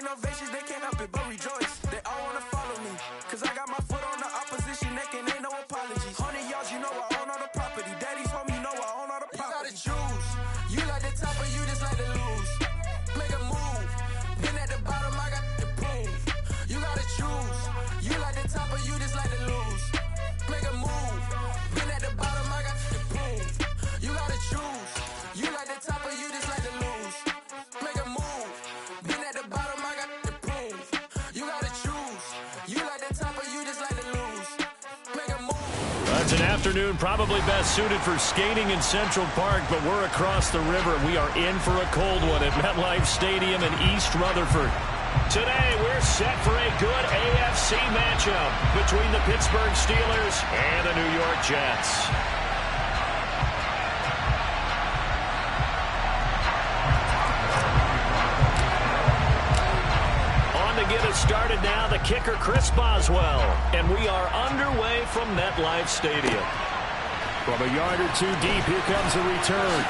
ovations, they can't help it but rejoice. They all wanna follow me, cause I got my foot on the opposition neck and ain't no apologies. 100 yards, you know I own all the property. Daddy's home, you know I own all the property. You gotta choose. You like the top or you just like to lose. Make a move. Been at the bottom, I got to prove. You gotta choose. You like the top or you just like to lose. Make a move. Been at the bottom, I got to prove. You gotta choose. You like the top or you just like to lose. Make a move. Been at the bottom, I got to prove. You gotta choose. You like the top or you just like to lose. Make a move. It's an afternoon probably best suited for skating in Central Park, but we're across the river. We are in for a cold one at MetLife Stadium in East Rutherford. Today, we're set for a good AFC matchup between the Pittsburgh Steelers and the New York Jets. On to get us started now, the kicker, Chris Boswell. And we are underway from MetLife Stadium. From a yard or two deep, here comes the return.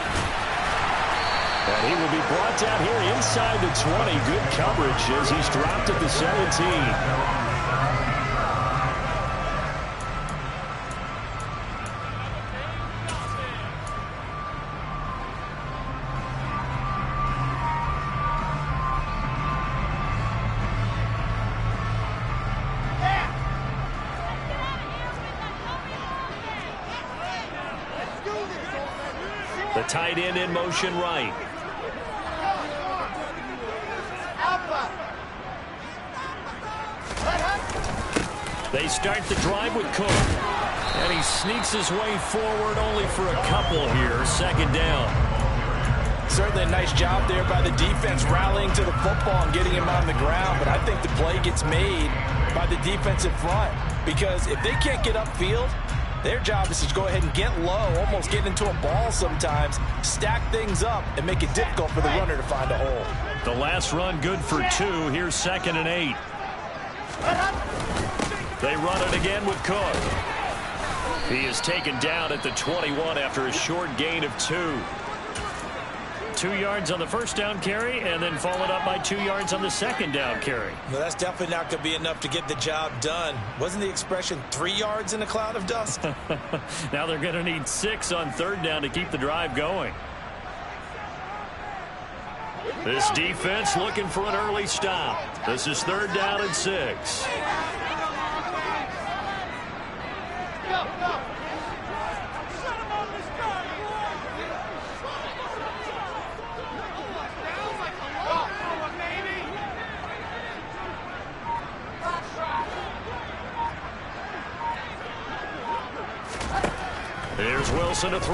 And he will be brought down here inside the 20. Good coverage as he's dropped at the 17. The tight end in motion right. They start the drive with Cook. And he sneaks his way forward only for a couple here. Second down. Certainly a nice job there by the defense rallying to the football and getting him on the ground. But I think the play gets made by the defensive front. Because if they can't get upfield, their job is to go ahead and get low, almost get into a ball sometimes, stack things up, and make it difficult for the runner to find a hole. The last run good for 2. Here's 2nd and 8. They run it again with Cook. He is taken down at the 21 after a short gain of 2. 2 yards on the first down carry, and then followed up by 2 yards on the second down carry. Well, that's definitely not going to be enough to get the job done. Wasn't the expression 3 yards in a cloud of dust? Now they're going to need 6 on third down to keep the drive going. This defense looking for an early stop. This is 3rd down and 6. Here's Wilson to throw.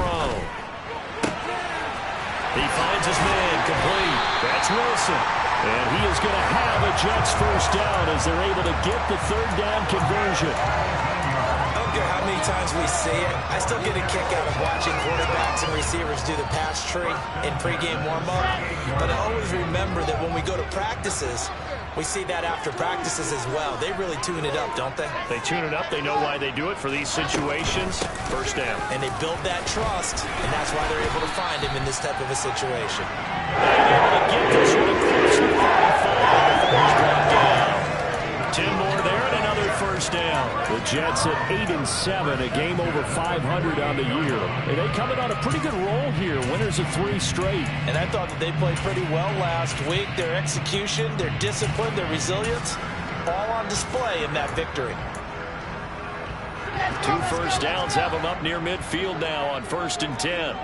He finds his man complete. That's Wilson. And he is going to have a Jets first down as they're able to get the 3rd down conversion. I don't care how many times we see it. I still get a kick out of watching quarterbacks and receivers do the pass tree in pregame warm-up. But I always remember that when we go to practices, we see that after practices as well. They really tune it up, don't they? They tune it up. They know why they do it for these situations. First down. And they build that trust, and that's why they're able to find him in this type of a situation. Get this one close to 45. He's brought down. 10 more there and another first down. The Jets at 8-7, a game over 500 on the year. And they coming on a pretty good roll here. Winners of 3 straight. And I thought that they played pretty well last week. Their execution, their discipline, their resilience, all on display in that victory. 2 first downs have them up near midfield now on 1st and 10.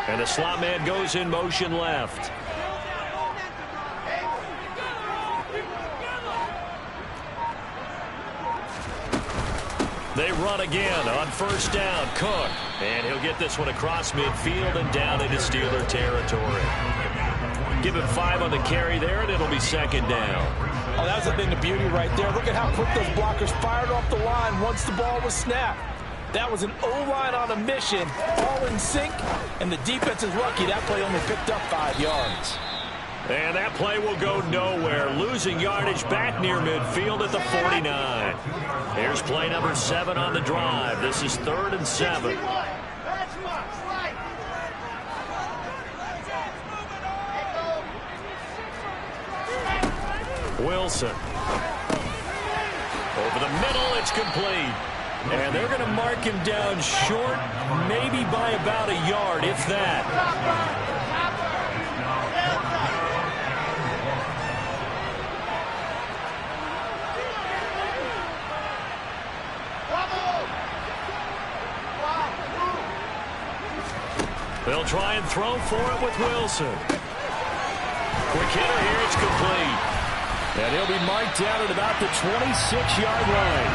And the slot man goes in motion left. They run again on 1st down. Cook. And he'll get this one across midfield and down into Steeler territory. Give him 5 on the carry there, and it'll be 2nd down. Oh, that was a thing of beauty right there. Look at how quick those blockers fired off the line once the ball was snapped. That was an O-line on a mission, all in sync, and the defense is lucky that play only picked up 5 yards. And that play will go nowhere. Losing yardage back near midfield at the 49. Here's play number 7 on the drive. This is 3rd and 7. Wilson. Over the middle, it's complete. And they're going to mark him down short, maybe by about a yard, if that. They'll try and throw for it with Wilson. Quick hitter here, it's complete. And he'll be marked down at about the 26-yard line.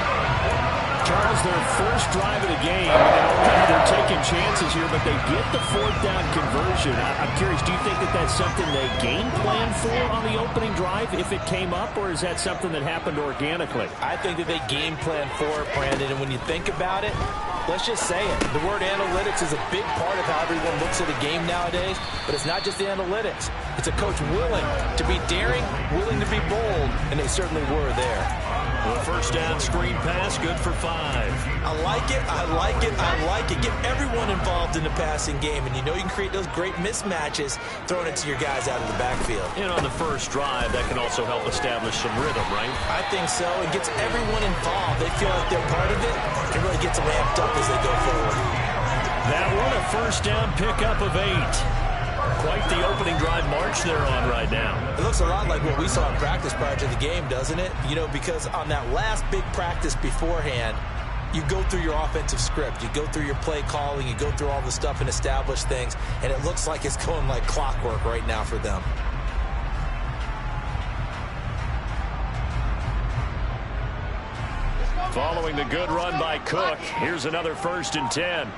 Charles, their first drive of the game, they're taking chances here, but they get the fourth down conversion. I'm curious, do you think that that's something they game plan for on the opening drive if it came up, or is that something that happened organically? I think that they game plan for it, Brandon, and when you think about it, let's just say it. The word analytics is a big part of how everyone looks at a game nowadays, but it's not just the analytics. It's a coach willing to be daring, willing to be bold, and they certainly were there. The first down screen pass, good for 5. I like it, I like it, I like it. Get everyone involved in the passing game, and you know you can create those great mismatches throwing it to your guys out of the backfield. And on the first drive, that can also help establish some rhythm, right? I think so. It gets everyone involved. They feel like they're part of it. It really gets them amped up as they go forward. That one, a first down pickup of 8. Quite the opening drive march they're on right now. It looks a lot like what we saw in practice prior to the game, doesn't it? You know, because on that last big practice beforehand, you go through your offensive script. You go through your play calling. You go through all the stuff and establish things. And it looks like it's going like clockwork right now for them. Following the good run by Cook, here's another 1st and 10.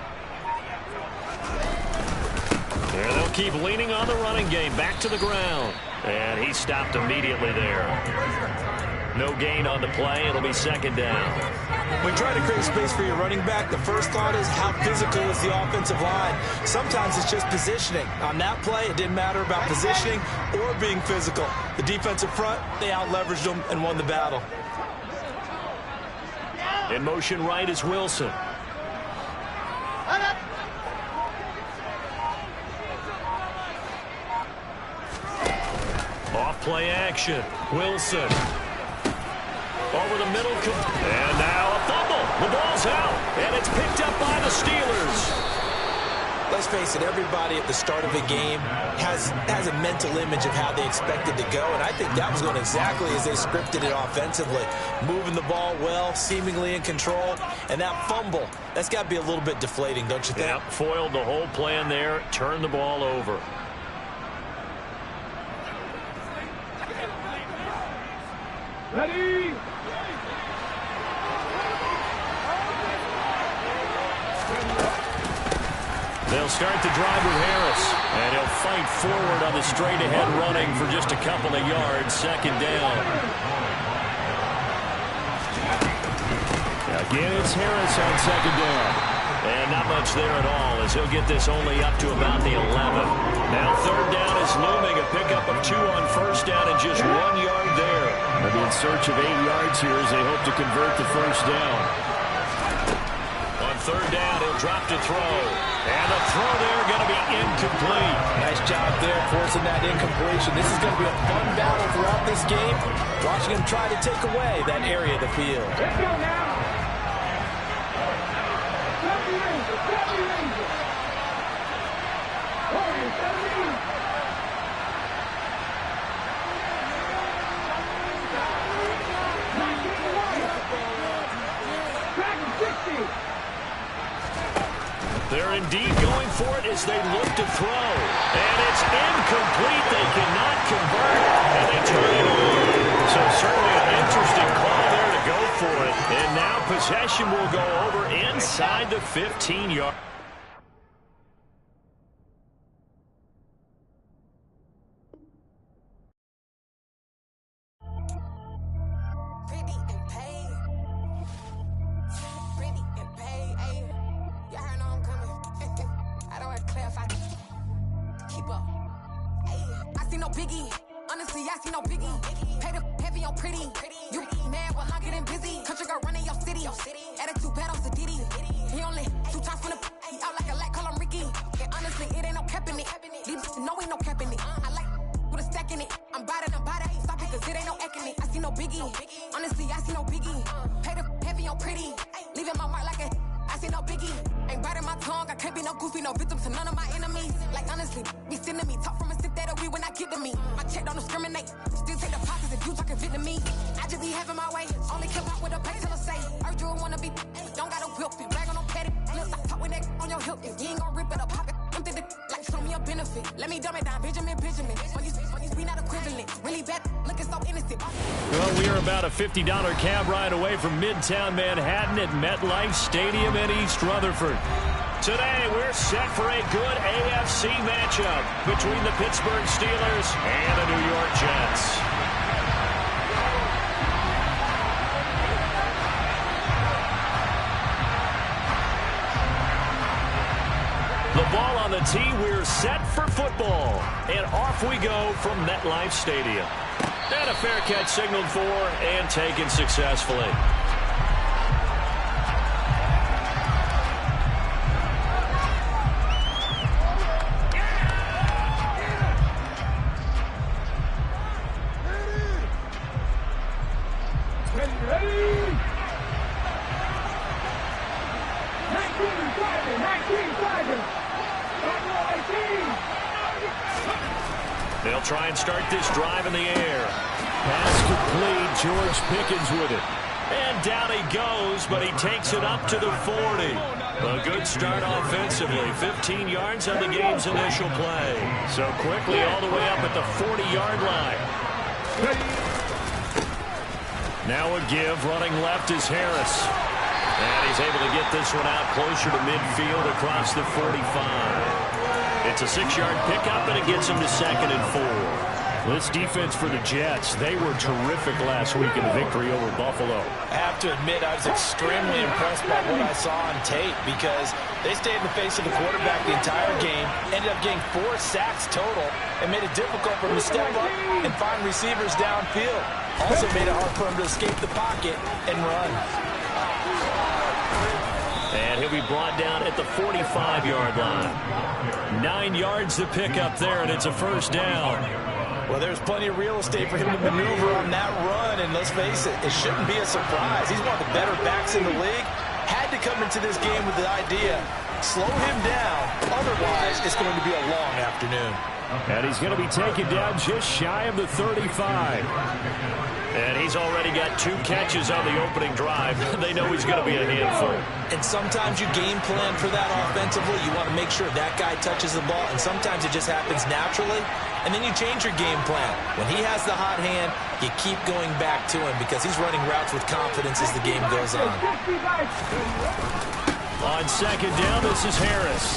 And they'll keep leaning on the running game. Back to the ground. And he stopped immediately there. No gain on the play. It'll be 2nd down. When trying to create space for your running back, the first thought is how physical is the offensive line. Sometimes it's just positioning. On that play, it didn't matter about positioning or being physical. The defensive front, they out-leveraged them and won the battle. In motion right is Wilson. Off play action. Wilson. Over the middle. And now a fumble. The ball's out. And it's picked up by the Steelers. Let's face it, everybody at the start of a game has a mental image of how they expect it to go, and I think that was going exactly as they scripted it offensively. Moving the ball well, seemingly in control, and that fumble, that's got to be a little bit deflating, don't you think? Yeah, foiled the whole plan there, turned the ball over. Ready? They'll start the drive with Harris, and he'll fight forward on the straight-ahead running for just a couple of yards. 2nd down. Again, it's Harris on 2nd down. And not much there at all, as he'll get this only up to about the 11. Now 3rd down is looming, a pickup of 2 on 1st down and just 1 yard there. They'll be in search of 8 yards here as they hope to convert the 1st down. On 3rd down, he'll drop to throw. And the throw there going to be incomplete. Nice job there forcing that incompletion. This is going to be a fun battle throughout this game. Watching him try to take away that area of the field. Let's go now. They're indeed going for it as they look to throw. And it's incomplete. They cannot convert, and they turn it over. So certainly an interesting call there to go for it. And now possession will go over inside the 15-yard. No, ain't no cap in it. I like with a stack in it. I'm body, stop it. pocket, cause it ain't no acting it. I see no biggie. Honestly, I see no biggie. Pay the heavy on pretty. Leaving my mark like a I see no biggie. Ain't biting my tongue. I can't be no goofy, no victim to none of my enemies. Like honestly, be sending me talk from a sip that we when I get to me. My check don't discriminate. Still take the pockets if you talking fit to me. I just be having my way. Only come out with a pay till I say. Urge you wanna be, don't gotta whip it. Brag on no petty. Lips like talk with that on your hip. If you ain't gon' rip it up, pop it. Empty the like show me a benefit. Let me dumb it down, Benjamin. When you be not equivalent. Really bad, looking so innocent. Well, we are about a $50 cab ride away from Midtown Manhattan at MetLife Stadium in East Rutherford. Today, we're set for a good AFC matchup between the Pittsburgh Steelers and the New York Jets. The ball on the tee, we're set for football. And off we go from MetLife Stadium. And a fair catch signaled for and taken successfully. They'll try and start this drive in the air. Pass complete. George Pickens with it. And down he goes, but he takes it up to the 40. A good start offensively. 15 yards on the game's initial play. So quickly all the way up at the 40-yard line. Now a give. Running left is Harris. And he's able to get this one out closer to midfield across the 45. It's a 6-yard pickup, and it gets him to 2nd and 4. This defense for the Jets, they were terrific last week in the victory over Buffalo. I have to admit, I was extremely impressed by what I saw on tape because they stayed in the face of the quarterback the entire game, ended up getting 4 sacks total, and made it difficult for him to step up and find receivers downfield. Also made it hard for him to escape the pocket and run. And he'll be brought down at the 45-yard line. 9 yards to pick up there, and it's a first down. Well, there's plenty of real estate for him to maneuver on that run, and let's face it, it shouldn't be a surprise. He's one of the better backs in the league. Had to come into this game with the idea, slow him down, otherwise it's going to be a long afternoon. And he's going to be taken down just shy of the 35. And he's already got 2 catches on the opening drive. They know he's going to be a handful. And sometimes you game plan for that offensively. You want to make sure that guy touches the ball, and sometimes it just happens naturally. And then you change your game plan. When he has the hot hand, you keep going back to him because he's running routes with confidence as the game goes on. On second down, this is Harris.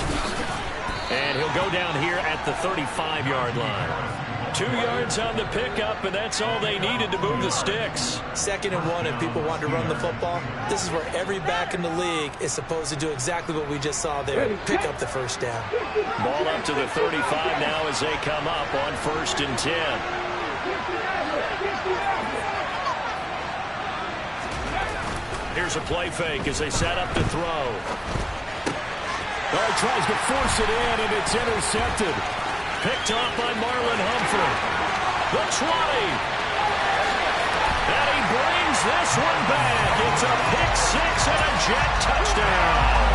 And he'll go down here at the 35-yard line. 2 yards on the pickup, and that's all they needed to move the sticks. 2nd and 1, if people want to run the football, this is where every back in the league is supposed to do exactly what we just saw there, pick up the first down. Ball up to the 35 now as they come up on 1st and 10. Here's a play fake as they set up to throw. Tries to force it in, and it's intercepted. Picked off by Marlon Humphrey. The 20. And he brings this one back. It's a pick 6 and a Jet touchdown.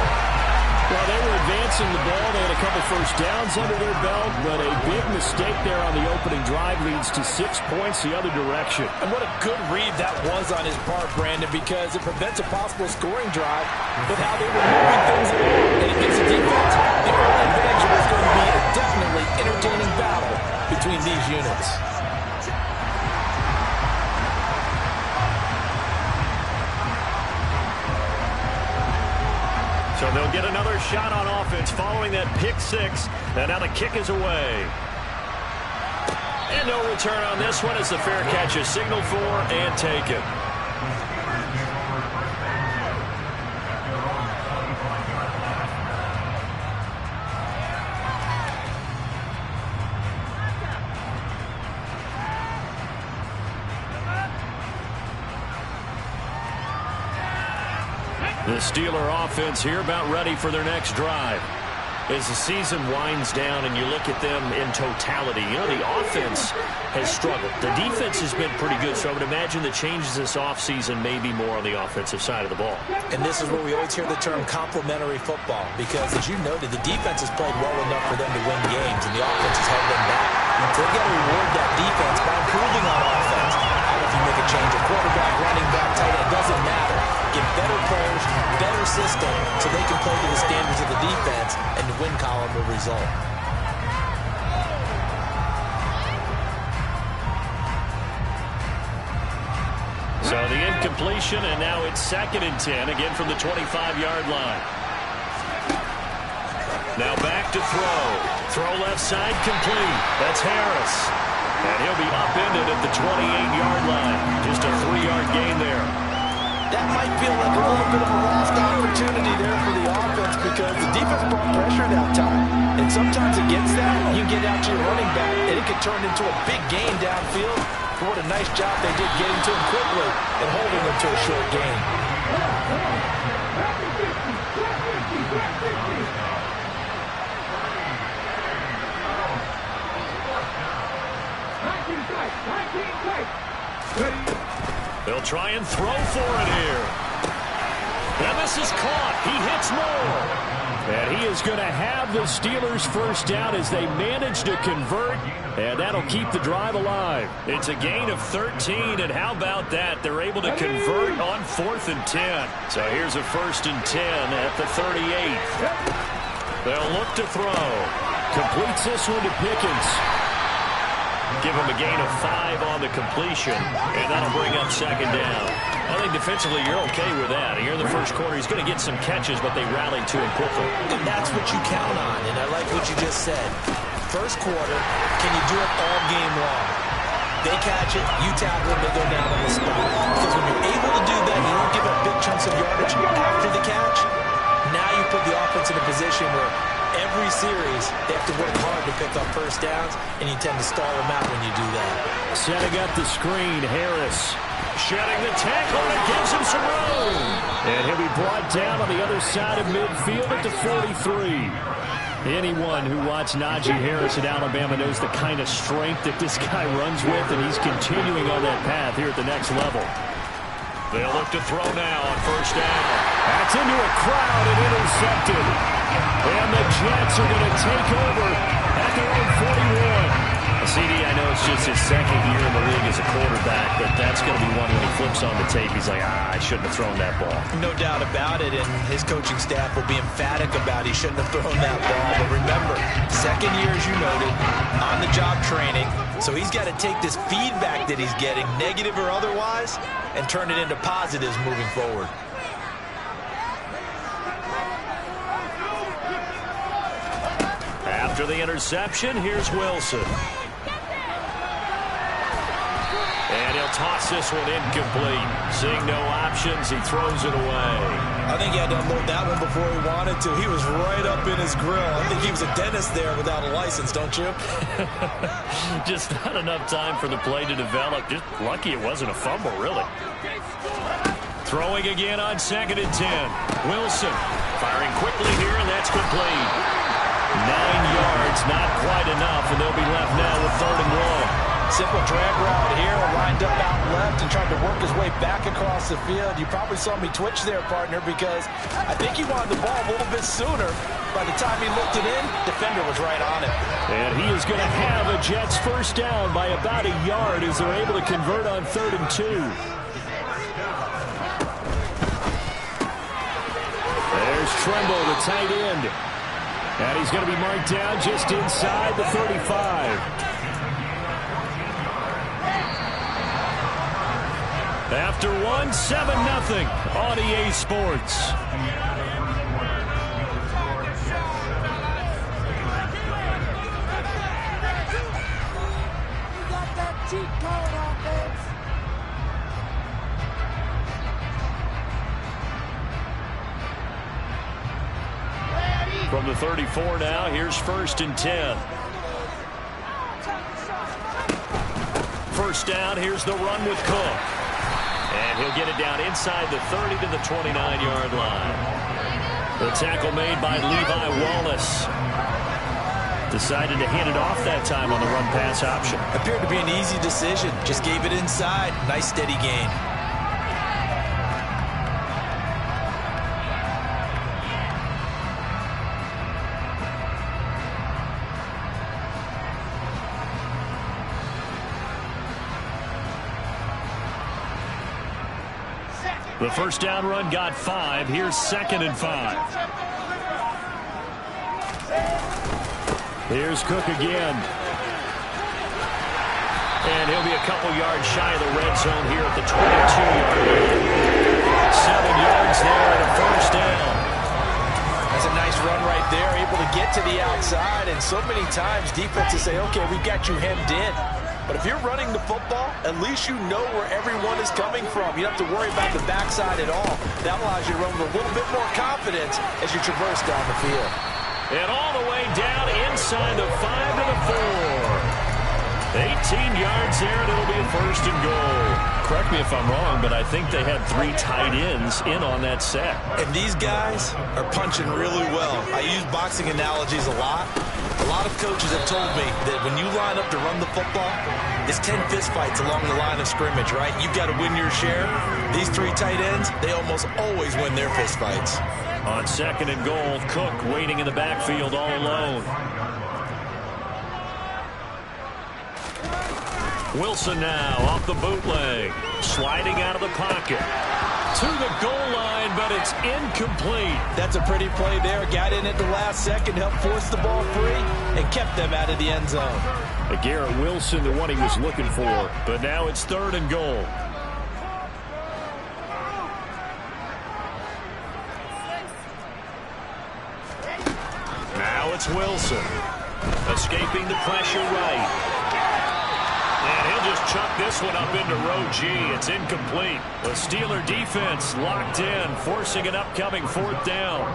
Well, they were advancing the ball. They had a couple first downs under their belt, but a big mistake there on the opening drive leads to 6 points the other direction. And what a good read that was on his part, Brandon, because it prevents a possible scoring drive with how they were moving things along. And it gives the defense the early advantage. It's going to be a definitely entertaining battle between these units. So they'll get another shot on offense following that pick 6. And now the kick is away. And no return on this one as the fair catch is signaled for and taken. The Steeler offense here about ready for their next drive. As the season winds down and you look at them in totality, you know, the offense has struggled. The defense has been pretty good, so I would imagine the changes this offseason may be more on the offensive side of the ball. And this is where we always hear the term complementary football, because as you noted, the defense has played well enough for them to win games, and the offense has held them back. So they've got to reward that defense by improving on offense. How if you make a change, a quarterback, running back, tight end, it doesn't matter. Get better players, better system, so they can play to the standards of the defense, and the win column will result. So the incompletion, and now it's 2nd and 10, again from the 25-yard line. Now back to throw. Throw left side complete. That's Harris. And he'll be upended at the 28-yard line. Just a 3-yard gain there. That might feel like a little bit of a lost opportunity there for the offense, because the defense brought pressure that time. And sometimes against that, you get out to your running back, and it could turn into a big gain downfield. But what a nice job they did getting to him quickly and holding him to a short gain. They'll try and throw for it here. And this is caught. He hits more. And he is going to have the Steelers first down as they manage to convert. And that'll keep the drive alive. It's a gain of 13. And how about that? They're able to convert on 4th and 10. So here's a 1st and 10 at the 38. They'll look to throw. Completes this one to Pickens. Give him a gain of 5 on the completion, and that'll bring up 2nd down. I think defensively you're okay with that. Here in the first quarter, he's going to get some catches, but they rallied to him quickly. And that's what you count on, and I like what you just said. First quarter, can you do it all game long? They catch it, you tackle it, they go down on the spot. Because when you're able to do that, you don't give up big chunks of yardage after the catch. Now you put the offense in a position where every series, they have to work hard to pick up first downs, and you tend to stall them out when you do that. Setting up the screen, Harris. Shedding the tackle, and it gives him some room. And he'll be brought down on the other side of midfield at the 43. Anyone who watched Najee Harris at Alabama knows the kind of strength that this guy runs with, and he's continuing on that path here at the next level. They'll look to throw now on 1st down. That's into a crowd and intercepted. And the Jets are going to take over at their own 41. CD, I know it's just his 2nd year in the league as a quarterback, but that's going to be one when he flips on the tape. He's like, I shouldn't have thrown that ball. No doubt about it, and his coaching staff will be emphatic about he shouldn't have thrown that ball. But remember, 2nd year, as you noted, on-the-job training, so he's got to take this feedback that he's getting, negative or otherwise, and turn it into positives moving forward. After the interception, here's Wilson. And he'll toss this one incomplete. Seeing no options, he throws it away. I think he had to unload that one before he wanted to. He was right up in his grill. I think he was a dentist there without a license, don't you? Just not enough time for the play to develop. Just lucky it wasn't a fumble, really. Throwing again on 2nd and 10. Wilson firing quickly here, and that's complete. 9 yards, not quite enough, and they'll be left now with 3rd and 1. Simple drag route here, lined up out left and tried to work his way back across the field. You probably saw me twitch there, partner, because I think he wanted the ball a little bit sooner. By the time he looked it in, defender was right on it. And he is going to have a Jets first down by about a yard as they're able to convert on 3rd and 2. There's Tremble, the tight end. And he's going to be marked down just inside the 35. After 1, 7-0 on EA Sports. From the 34 now, here's 1st and 10. First down, here's the run with Cook. And he'll get it down inside the 30 to the 29-yard line. The tackle made by Levi Wallace. Decided to hand it off that time on the run-pass option. Appeared to be an easy decision. Just gave it inside. Nice steady gain. The first down run got 5. Here's 2nd and 5. Here's Cook again. And he'll be a couple yards shy of the red zone here at the 22-yard line. 7 yards there and a first down. That's a nice run right there, able to get to the outside. And so many times defenses say, okay, we've got you hemmed in. But if you're running the football, at least you know where everyone is coming from. You don't have to worry about the backside at all. That allows you to run with a little bit more confidence as you traverse down the field. And all the way down inside the 5 to the 4. 18 yards there, and it'll be a first and goal. Correct me if I'm wrong, but I think they had 3 tight ends in on that set. And these guys are punching really well. I use boxing analogies a lot. A lot of coaches have told me that when you line up to run the football, it's 10 fistfights along the line of scrimmage, right? You've got to win your share. These 3 tight ends, they almost always win their fistfights. On 2nd and goal, Cook waiting in the backfield all alone. Wilson now off the bootleg, sliding out of the pocket. To the goal line, but it's incomplete. That's a pretty play there. Got in at the last second, helped force the ball free, and kept them out of the end zone. Garrett Wilson, the one he was looking for. But now it's 3rd and goal. Now it's Wilson. Escaping the pressure right. And he'll just chuck this one up into row G. It's incomplete. The Steeler defense locked in, forcing an upcoming 4th down.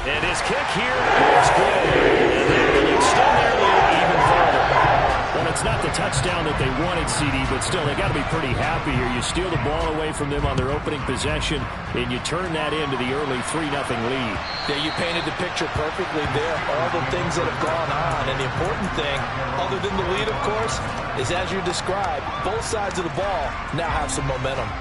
And his kick here is good. And that will extend their lead even further. Well, it's not the touchdown that they wanted, CD, but still, they got to be pretty happy here. You steal the ball away from them on their opening possession, and you turn that into the early 3-0 lead. Yeah, you painted the picture perfectly there. All the things that have gone on, and the important thing, other than the lead, of course, is as you described, both sides of the ball now have some momentum.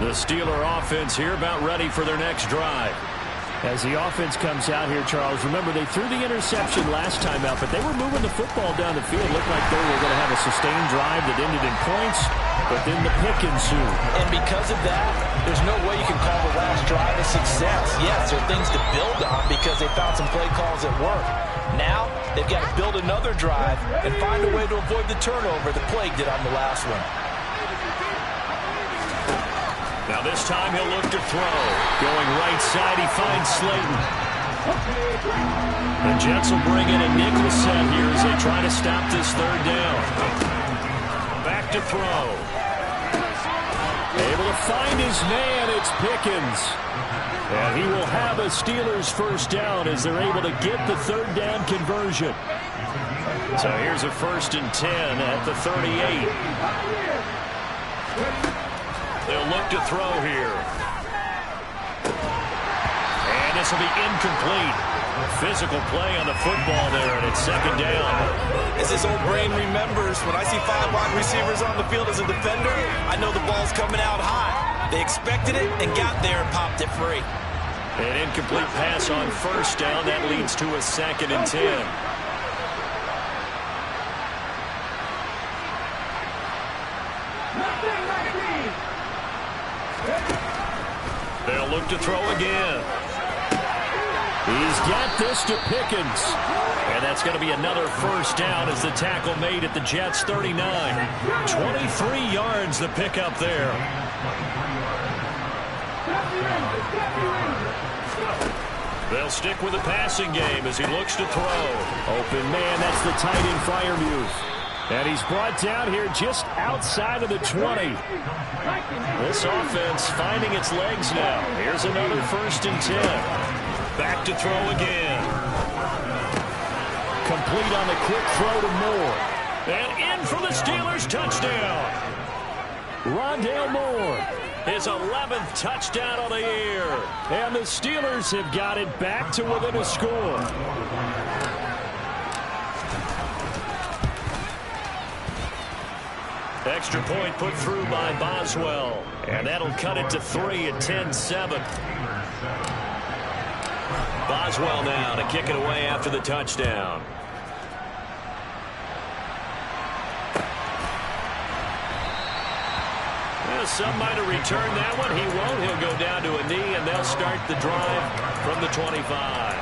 The Steeler offense here about ready for their next drive. As the offense comes out here, Charles, remember they threw the interception last time out, but they were moving the football down the field. Looked like they were going to have a sustained drive that ended in points, but then the pick ensued. And because of that, there's no way you can call the last drive a success. Yes, there are things to build on because they found some play calls that work. Now, they've got to build another drive and find a way to avoid the turnover that Plague did on the last one. Now this time he'll look to throw. Going right side, he finds Slayton. The Jets will bring in a nickel set here as they try to stop this 3rd down. Back to throw. Able to find his man, it's Pickens. And he will have a Steelers first down as they're able to get the 3rd down conversion. So here's a 1st and 10 at the 38. They'll look to throw here. And this will be incomplete. Physical play on the football there, and it's 2nd down. As his old brain remembers, when I see 5 wide receivers on the field as a defender, I know the ball's coming out high. They expected it and got there and popped it free. An incomplete pass on 1st down. That leads to a 2nd and 10. They'll look to throw again. He's got this to Pickens. And that's going to be another first down as the tackle made at the Jets' 39. 23 yards the pickup there. They'll stick with the passing game as he looks to throw. Open man, that's the tight end Freiermuth. And he's brought down here just outside of the 20. This offense finding its legs now. Here's another 1st and 10. Back to throw again. Complete on the quick throw to Moore. And in for the Steelers touchdown. Rondale Moore, his 11th touchdown on the year. And the Steelers have got it back to within a score. Extra point put through by Boswell. And that'll cut it to 3 at 10-7. Boswell now to kick it away after the touchdown. Well, some might have returned that one. He won't. He'll go down to a knee, and they'll start the drive from the 25.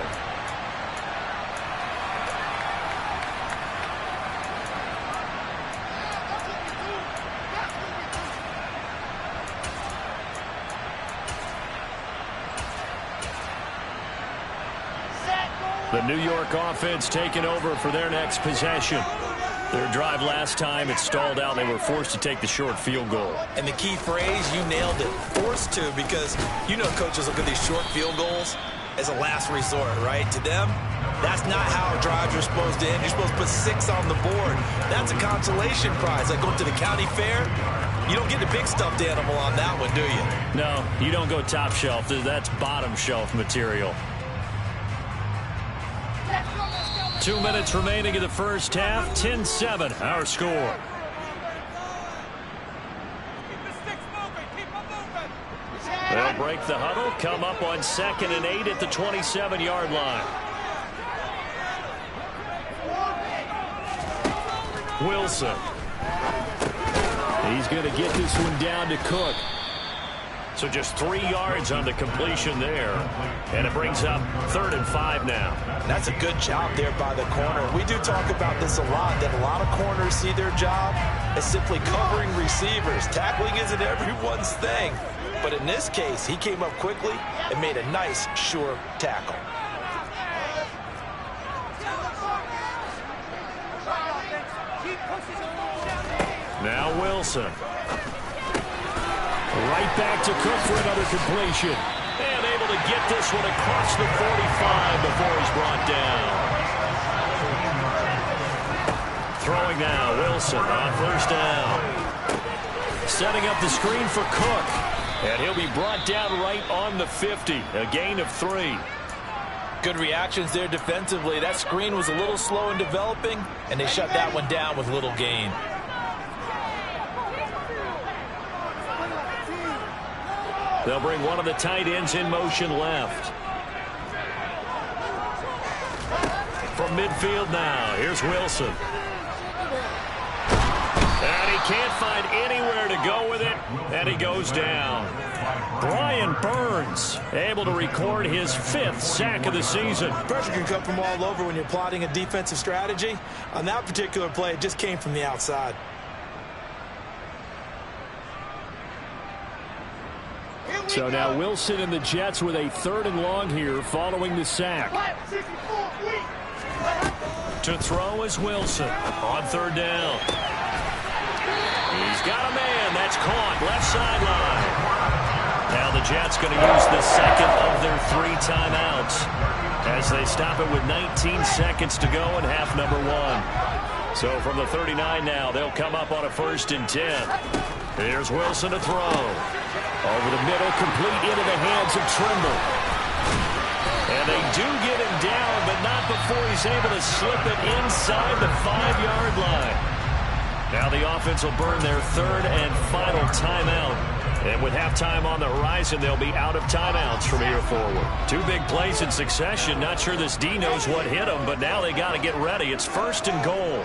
The New York offense taking over for their next possession. Their drive last time, it stalled out. They were forced to take the short field goal. And the key phrase, you nailed it. Forced to, because you know coaches look at these short field goals as a last resort, right? To them, that's not how drives are supposed to end. You're supposed to put 6 on the board. That's a consolation prize. Like going to the county fair, you don't get the big stuffed animal on that one, do you? No, you don't go top shelf. That's bottom shelf material. 2 minutes remaining in the first half. 10-7, our score. They'll break the huddle, come up on 2nd and 8 at the 27-yard line. Wilson. He's going to get this one down to Cook. So just 3 yards on the completion there. And it brings up 3rd and 5 now. That's a good job there by the corner. We do talk about this a lot, that a lot of corners see their job as simply covering receivers. Tackling isn't everyone's thing. But in this case, he came up quickly and made a nice, sure tackle. Now Wilson. Right back to Cook for another completion. And able to get this one across the 45 before he's brought down. Throwing now, Wilson on 1st down. Setting up the screen for Cook. And he'll be brought down right on the 50. A gain of 3. Good reactions there defensively. That screen was a little slow in developing, and they shut that one down with little gain. They'll bring one of the tight ends in motion left. From midfield now, here's Wilson. And he can't find anywhere to go with it, and he goes down. Brian Burns able to record his 5th sack of the season. Pressure can come from all over when you're plotting a defensive strategy. On that particular play, it just came from the outside. So now Wilson and the Jets with a 3rd and long here following the sack. To throw is Wilson on 3rd down. He's got a man. That's caught. Left sideline. Now the Jets going to use the 2nd of their 3 timeouts as they stop it with 19 seconds to go in half number 1. So from the 39 now, they'll come up on a 1st and 10. Here's Wilson to throw. Over the middle, complete into the hands of Trimble. And they do get him down, but not before he's able to slip it inside the 5-yard line. Now the offense will burn their 3rd and final timeout. And with halftime on the horizon, they'll be out of timeouts from here forward. 2 big plays in succession. Not sure this D knows what hit them, but now they got to get ready. It's 1st and goal.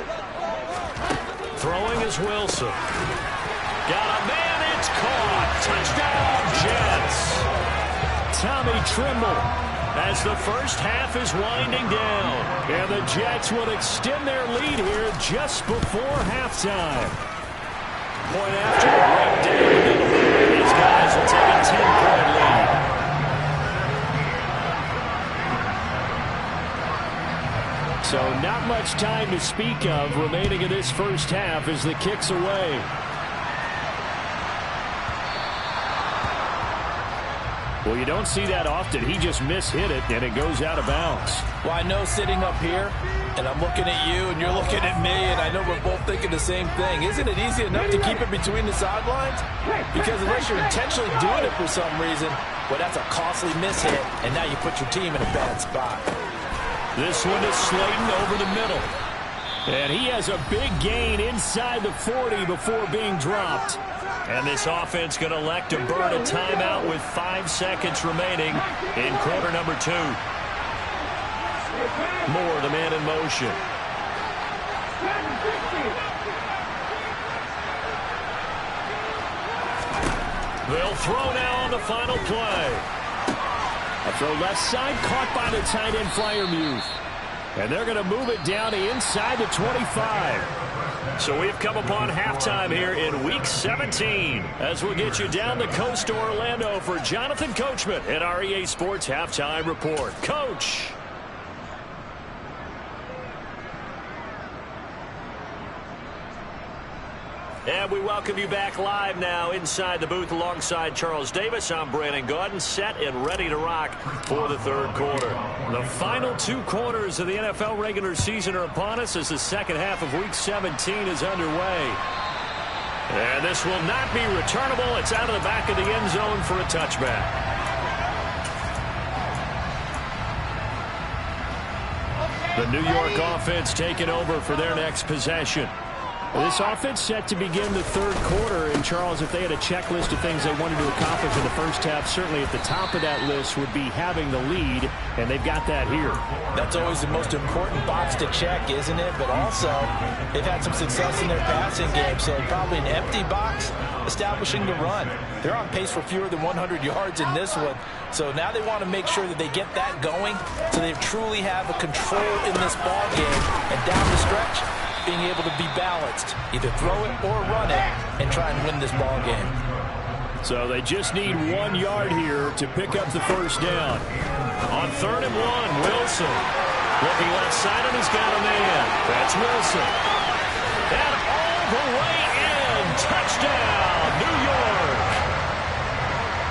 Throwing is Wilson. Got a man. It's caught. Touchdown, Jets. Tommy Trimble as the first half is winding down. And the Jets will extend their lead here just before halftime. Point after, right down the middle. These guys will take a 10-point lead. So not much time to speak of remaining in this first half as the kick's away. Well, you don't see that often. He just mishit it, and it goes out of bounds. Well, I know sitting up here, and I'm looking at you, and you're looking at me, and I know we're both thinking the same thing. Isn't it easy enough to keep it between the sidelines? Because unless you're intentionally doing it for some reason, well, that's a costly mishit, and now you put your team in a bad spot. This one is Slayton over the middle. And he has a big gain inside the 40 before being dropped. And this offense going to elect to burn a timeout with 5 seconds remaining in quarter number 2. Moore, the man in motion. They'll throw now on the final play. A throw left side, caught by the tight end Freiermuth. And they're going to move it down to inside the 25. So we've come upon halftime here in Week 17 as we'll get you down the coast to Orlando for Jonathan Coachman at our EA Sports Halftime Report. Coach. And we welcome you back live now inside the booth alongside Charles Davis. I'm Brandon Gaudin, set and ready to rock for the third quarter. The final 2 quarters of the NFL regular season are upon us as the second half of Week 17 is underway. And this will not be returnable. It's out of the back of the end zone for a touchback. The New York offense taking over for their next possession. This offense set to begin the third quarter. And, Charles, if they had a checklist of things they wanted to accomplish in the first half, certainly at the top of that list would be having the lead, and they've got that here. That's always the most important box to check, isn't it? But also, they've had some success in their passing game, so probably an empty box establishing the run. They're on pace for fewer than 100 yards in this one, so now they want to make sure that they get that going so they truly have a control in this ball game, and down the stretch, being able to be balanced, either throw it or run it, and try and win this ball game. So they just need 1 yard here to pick up the first down. On 3rd and 1, Wilson. Looking left side, and he's got a man. That's Wilson. And all the way in. Touchdown, New York.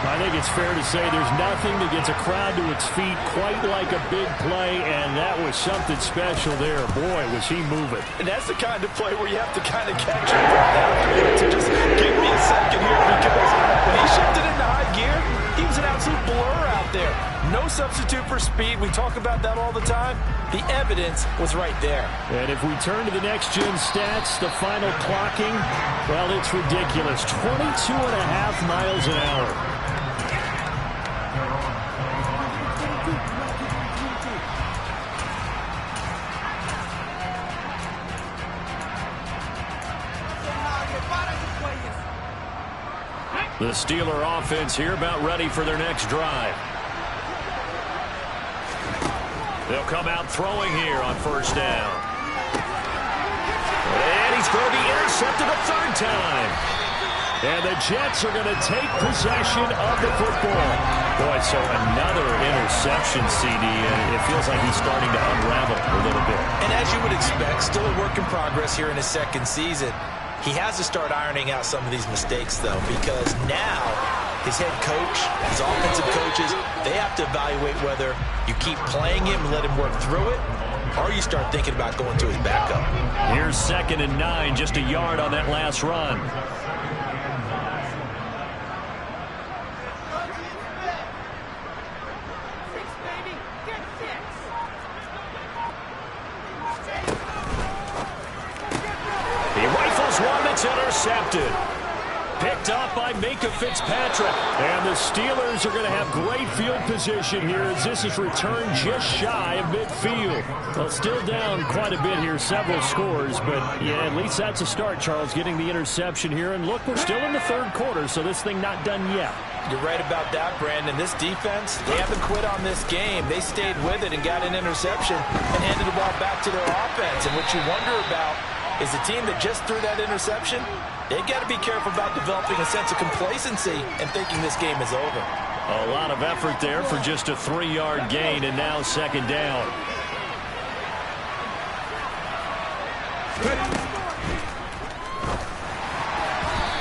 I think it's fair to say there's nothing that gets a crowd to its feet quite like a big play, and that was something special there. Boy, was he moving. And that's the kind of play where you have to kind of catch your breath afterwards. So just give me a second here, because when he shifted into high gear, he was an absolute blur out there. No substitute for speed. We talk about that all the time. The evidence was right there. And if we turn to the next-gen stats, the final clocking, well, it's ridiculous. 22.5 miles an hour. The Steeler offense here about ready for their next drive. They'll come out throwing here on first down. And he's going to be intercepted a 3rd time. And the Jets are going to take possession of the football. Boy, so another interception, CD. And it feels like he's starting to unravel a little bit. And as you would expect, still a work in progress here in his second season. He has to start ironing out some of these mistakes, though, because now his head coach, his offensive coaches, they have to evaluate whether you keep playing him and let him work through it, or you start thinking about going to his backup. Here's 2nd and 9, just a yard on that last run. Intercepted. Picked up by Minka Fitzpatrick. And the Steelers are going to have great field position here as this is returned just shy of midfield. Well, still down quite a bit here, several scores, but yeah, at least that's a start, Charles, getting the interception here. And look, we're still in the third quarter, so this thing not done yet. You're right about that, Brandon. This defense, they haven't quit on this game. They stayed with it and got an interception and handed the ball back to their offense. And what you wonder about is the team that just threw that interception, they've got to be careful about developing a sense of complacency and thinking this game is over. A lot of effort there for just a 3-yard gain, and now 2nd down.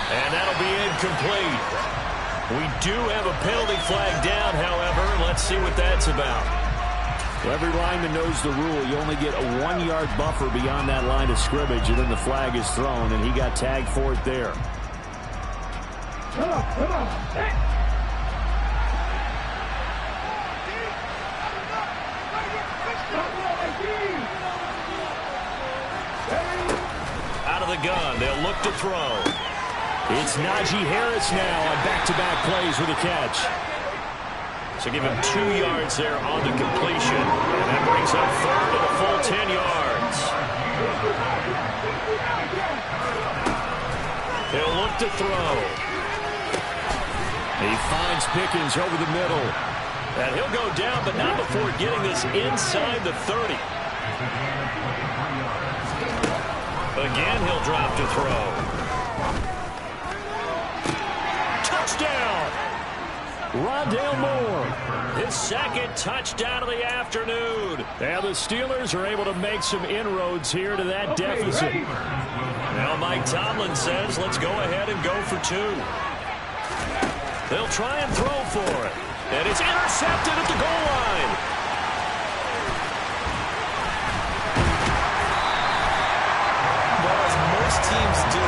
And that'll be incomplete. We do have a penalty flag down, however. Let's see what that's about. Well, every lineman knows the rule. You only get a 1-yard buffer beyond that line of scrimmage, and then the flag is thrown, and he got tagged for it there. Come on. Hey. Out of the gun, they'll look to throw. It's Najee Harris now on back-to-back plays with a catch. So give him 2 yards there on the completion. And that brings up third and a full 10 yards. He'll look to throw. He finds Pickens over the middle. And he'll go down, but not before getting this inside the 30. Again, he'll drop to throw. Touchdown! Rondale Moore. His second touchdown of the afternoon. And the Steelers are able to make some inroads here to that deficit. Now Mike Tomlin says, let's go ahead and go for 2. They'll try and throw for it. And it's intercepted at the goal line. Well, as most teams do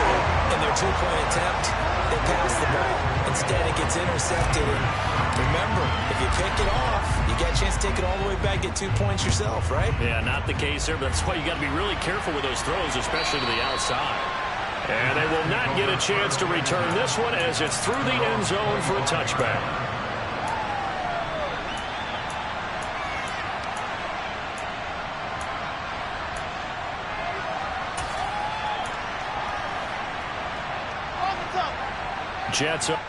in their 2-point attempt, they pass the ball. Instead, it gets intercepted. And remember, if you pick it off, you get a chance to take it all the way back, get 2 points yourself, right? Yeah, not the case there, but that's why you got to be really careful with those throws, especially to the outside. And they will not get a chance to return this one as it's through the end zone for a touchback. Jets up.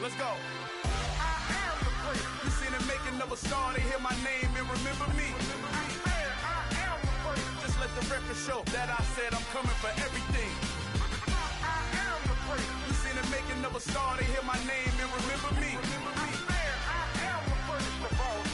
Let's go. I am the place. You seen it making of a star, they hear my name and remember me. I am the place. Just let the record show that I said I'm coming for everything. I am the place. You seen it making of a star, they hear my name and remember me.